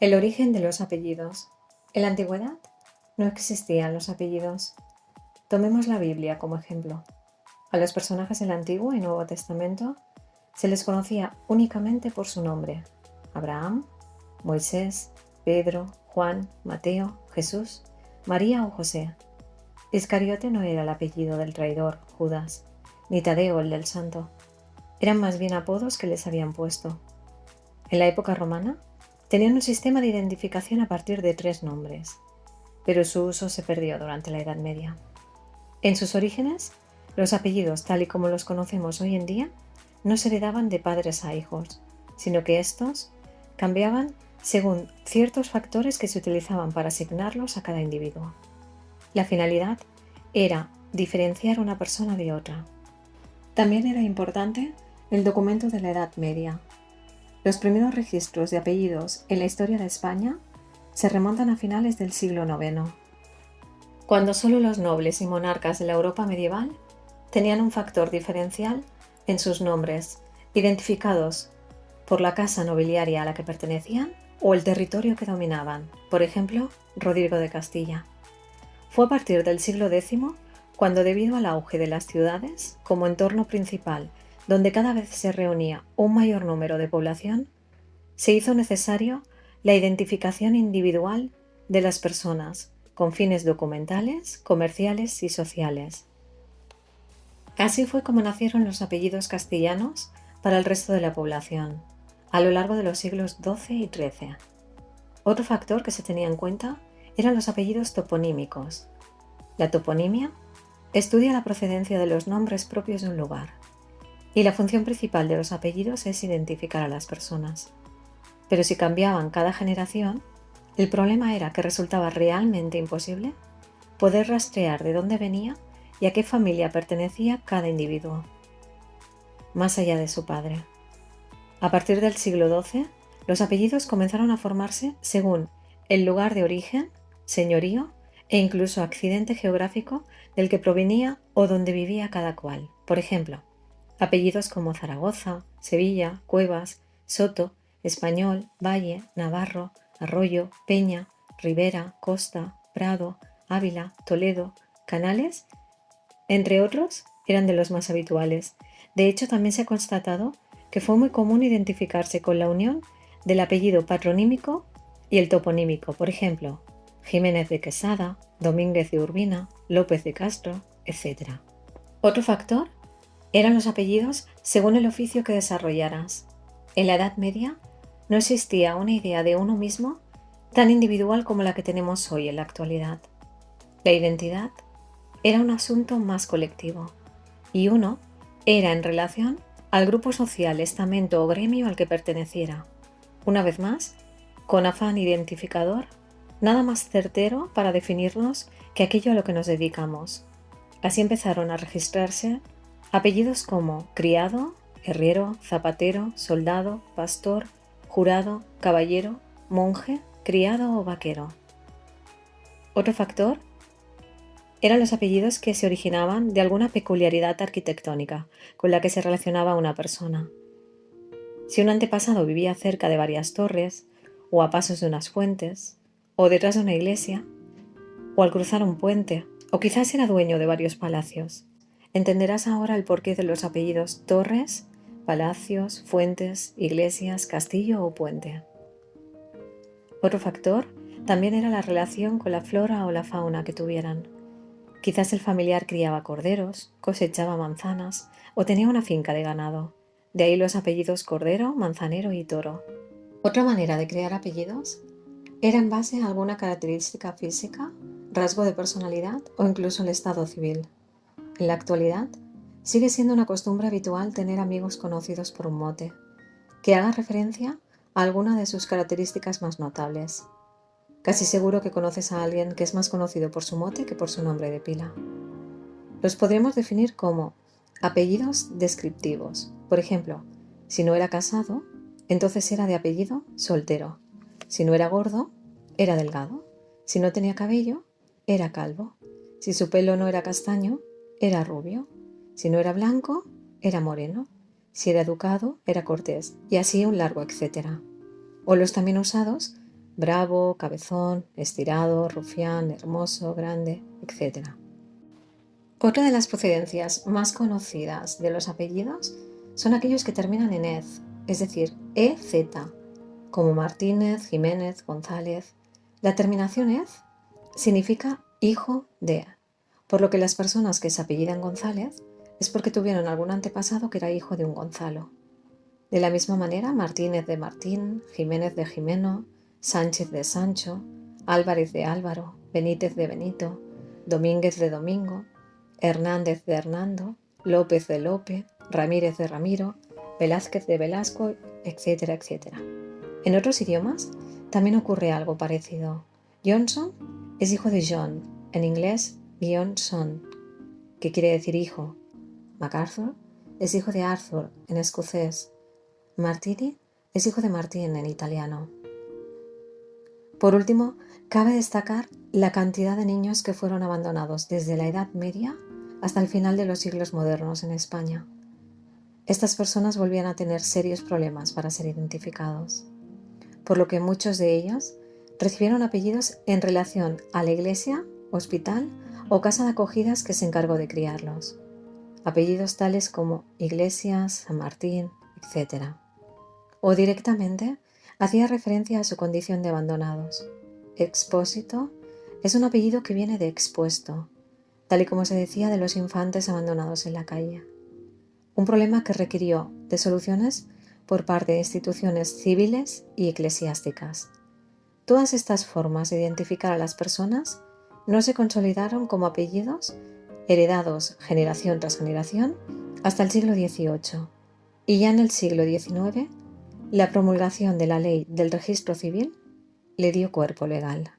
El origen de los apellidos. En la antigüedad no existían los apellidos. Tomemos la Biblia como ejemplo. A los personajes del Antiguo y Nuevo Testamento se les conocía únicamente por su nombre: Abraham, Moisés, Pedro, Juan, Mateo, Jesús, María o José. Iscariote no era el apellido del traidor, Judas, ni Tadeo el del santo. Eran más bien apodos que les habían puesto. En la época romana, tenían un sistema de identificación a partir de 3 nombres, pero su uso se perdió durante la Edad Media. En sus orígenes, los apellidos, tal y como los conocemos hoy en día, no se heredaban de padres a hijos, sino que estos cambiaban según ciertos factores que se utilizaban para asignarlos a cada individuo. La finalidad era diferenciar una persona de otra. También era importante el documento de la Edad Media. Los primeros registros de apellidos en la historia de España se remontan a finales del siglo IX, cuando solo los nobles y monarcas de la Europa medieval tenían un factor diferencial en sus nombres, identificados por la casa nobiliaria a la que pertenecían o el territorio que dominaban, por ejemplo, Rodrigo de Castilla. Fue a partir del siglo X cuando, debido al auge de las ciudades como entorno principal, donde cada vez se reunía un mayor número de población, se hizo necesario la identificación individual de las personas con fines documentales, comerciales y sociales. Así fue como nacieron los apellidos castellanos para el resto de la población, a lo largo de los siglos XII y XIII. Otro factor que se tenía en cuenta eran los apellidos toponímicos. La toponimia estudia la procedencia de los nombres propios de un lugar, y la función principal de los apellidos es identificar a las personas. Pero si cambiaban cada generación, el problema era que resultaba realmente imposible poder rastrear de dónde venía y a qué familia pertenecía cada individuo, más allá de su padre. A partir del siglo XII, los apellidos comenzaron a formarse según el lugar de origen, señorío e incluso accidente geográfico del que provenía o donde vivía cada cual. Por ejemplo, apellidos como Zaragoza, Sevilla, Cuevas, Soto, Español, Valle, Navarro, Arroyo, Peña, Ribera, Costa, Prado, Ávila, Toledo, Canales, entre otros, eran de los más habituales. De hecho, también se ha constatado que fue muy común identificarse con la unión del apellido patronímico y el toponímico, por ejemplo, Jiménez de Quesada, Domínguez de Urbina, López de Castro, etc. Otro factor eran los apellidos según el oficio que desarrollaras. En la Edad Media no existía una idea de uno mismo tan individual como la que tenemos hoy en la actualidad. La identidad era un asunto más colectivo, y uno era en relación al grupo social, estamento o gremio al que perteneciera. Una vez más, con afán identificador, nada más certero para definirnos que aquello a lo que nos dedicamos. Así empezaron a registrarse apellidos como criado, herrero, zapatero, soldado, pastor, jurado, caballero, monje, criado o vaquero. Otro factor eran los apellidos que se originaban de alguna peculiaridad arquitectónica con la que se relacionaba una persona. Si un antepasado vivía cerca de varias torres, o a pasos de unas fuentes, o detrás de una iglesia, o al cruzar un puente, o quizás era dueño de varios palacios, entenderás ahora el porqué de los apellidos Torres, palacios, fuentes, iglesias, castillo o puente. Otro factor también era la relación con la flora o la fauna que tuvieran. Quizás el familiar criaba corderos, cosechaba manzanas o tenía una finca de ganado. De ahí los apellidos Cordero, Manzanero y Toro. Otra manera de crear apellidos era en base a alguna característica física, rasgo de personalidad o incluso el estado civil. En la actualidad, sigue siendo una costumbre habitual tener amigos conocidos por un mote, que haga referencia a alguna de sus características más notables. Casi seguro que conoces a alguien que es más conocido por su mote que por su nombre de pila. Los podremos definir como apellidos descriptivos. Por ejemplo, si no era casado, entonces era de apellido soltero. Si no era gordo, era delgado. Si no tenía cabello, era calvo. Si su pelo no era castaño, era rubio. Si no era blanco, era moreno. Si era educado, era cortés. Y así un largo etcétera. O los también usados bravo, cabezón, estirado, rufián, hermoso, grande, etc. Otra de las procedencias más conocidas de los apellidos son aquellos que terminan en ez, es decir, EZ, como Martínez, Jiménez, González. La terminación ez significa hijo de, por lo que las personas que se apellidan González es porque tuvieron algún antepasado que era hijo de un Gonzalo. De la misma manera, Martínez de Martín, Jiménez de Jimeno, Sánchez de Sancho, Álvarez de Álvaro, Benítez de Benito, Domínguez de Domingo, Hernández de Hernando, López de Lope, Ramírez de Ramiro, Velázquez de Velasco, etcétera, etcétera. En otros idiomas también ocurre algo parecido. Johnson es hijo de John, en inglés Johnson, que quiere decir hijo. MacArthur es hijo de Arthur, en escocés. Martini es hijo de Martín, en italiano. Por último, cabe destacar la cantidad de niños que fueron abandonados desde la Edad Media hasta el final de los siglos modernos en España. Estas personas volvían a tener serios problemas para ser identificados, por lo que muchos de ellos recibieron apellidos en relación a la iglesia, hospital o casa de acogidas que se encargó de criarlos. Apellidos tales como Iglesias, San Martín, etc. O directamente hacía referencia a su condición de abandonados. Expósito es un apellido que viene de expuesto, tal y como se decía de los infantes abandonados en la calle. Un problema que requirió de soluciones por parte de instituciones civiles y eclesiásticas. Todas estas formas de identificar a las personas no se consolidaron como apellidos heredados generación tras generación hasta el siglo XVIII, y ya en el siglo XIX la promulgación de la ley del registro civil le dio cuerpo legal.